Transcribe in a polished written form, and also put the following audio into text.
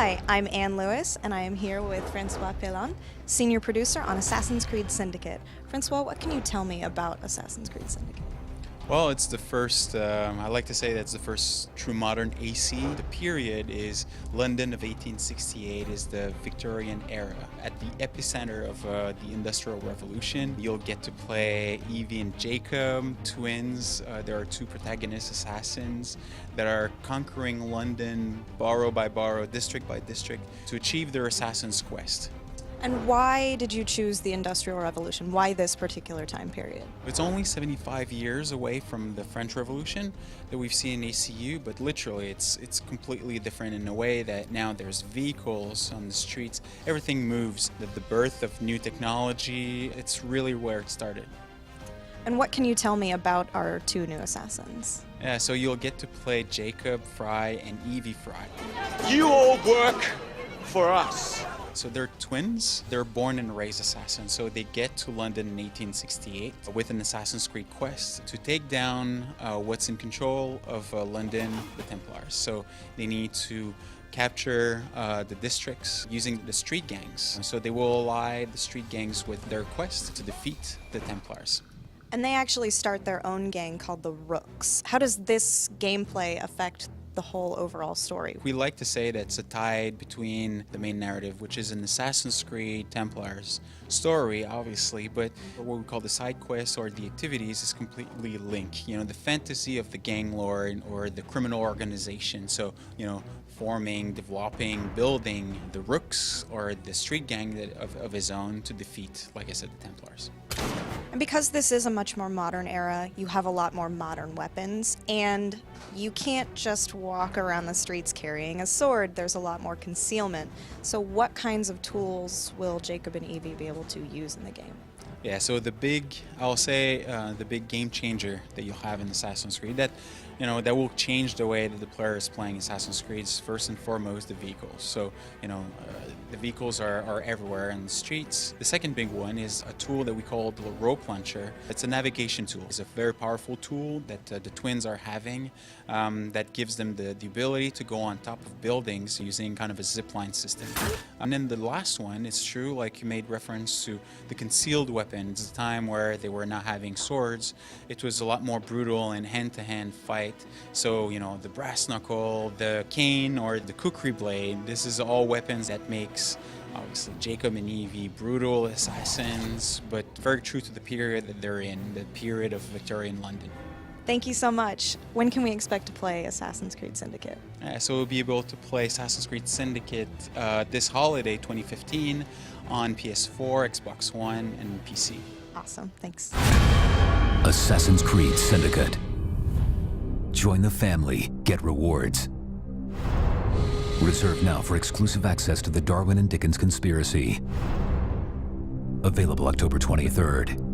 Hi, I'm Anne Lewis, and I am here with Francois Pellan, senior producer on Assassin's Creed Syndicate. Francois, what can you tell me about Assassin's Creed Syndicate? Well, it's the first, I like to say that's the first true modern AC. The period is London of 1868 is the Victorian era. At the epicenter of the Industrial Revolution, you'll get to play Evie and Jacob, twins. There are two protagonist assassins that are conquering London borough by borough, district by district, to achieve their assassin's quest. And why did you choose the Industrial Revolution? Why this particular time period? It's only 75 years away from the French Revolution that we've seen in ACU, but literally it's completely different in a way that now there's vehicles on the streets, everything moves. The birth of new technology, it's really where it started. And what can you tell me about our two new assassins? Yeah, so you'll get to play Jacob Fry and Evie Fry. You all work for us. So they're twins. They're born and raised assassins. So they get to London in 1868 with an Assassin's Creed quest to take down what's in control of London, the Templars. So they need to capture the districts using the street gangs. So they will ally the street gangs with their quest to defeat the Templars. And they actually start their own gang called the Rooks. How does this gameplay affect the whole overall story? We like to say that it's a tie between the main narrative, which is an Assassin's Creed Templars story, obviously, but what we call the side quests or the activities is completely linked. You know, the fantasy of the gang lord or the criminal organization. So, you know, forming, developing, building the Rooks or the street gang of his own to defeat, like I said, the Templars. And because this is a much more modern era, you have a lot more modern weapons, and you can't just walk around the streets carrying a sword. There's a lot more concealment. So what kinds of tools will Jacob and Evie be able to use in the game? Yeah, so the big game changer that you'll have in Assassin's Creed that will change the way that the player is playing Assassin's Creed is first and foremost the vehicles. So, the vehicles are everywhere in the streets. The second big one is a tool that we call the rope launcher. It's a navigation tool. It's a very powerful tool that the twins are having that gives them the ability to go on top of buildings using kind of a zipline system. And then the last one is true, like you made reference to the concealed weapon. It's a time where they were not having swords. It was a lot more brutal and hand-to-hand fight. So, the brass knuckle, the cane, or the kukri blade, this is all weapons that makes, obviously, Jacob and Evie brutal assassins, but very true to the period that they're in, the period of Victorian London. Thank you so much. When can we expect to play Assassin's Creed Syndicate? So we'll be able to play Assassin's Creed Syndicate this holiday, 2015, on PS4, Xbox One, and PC. Awesome, thanks. Assassin's Creed Syndicate. Join the family, get rewards. Reserve now for exclusive access to the Darwin and Dickens Conspiracy. Available October 23rd.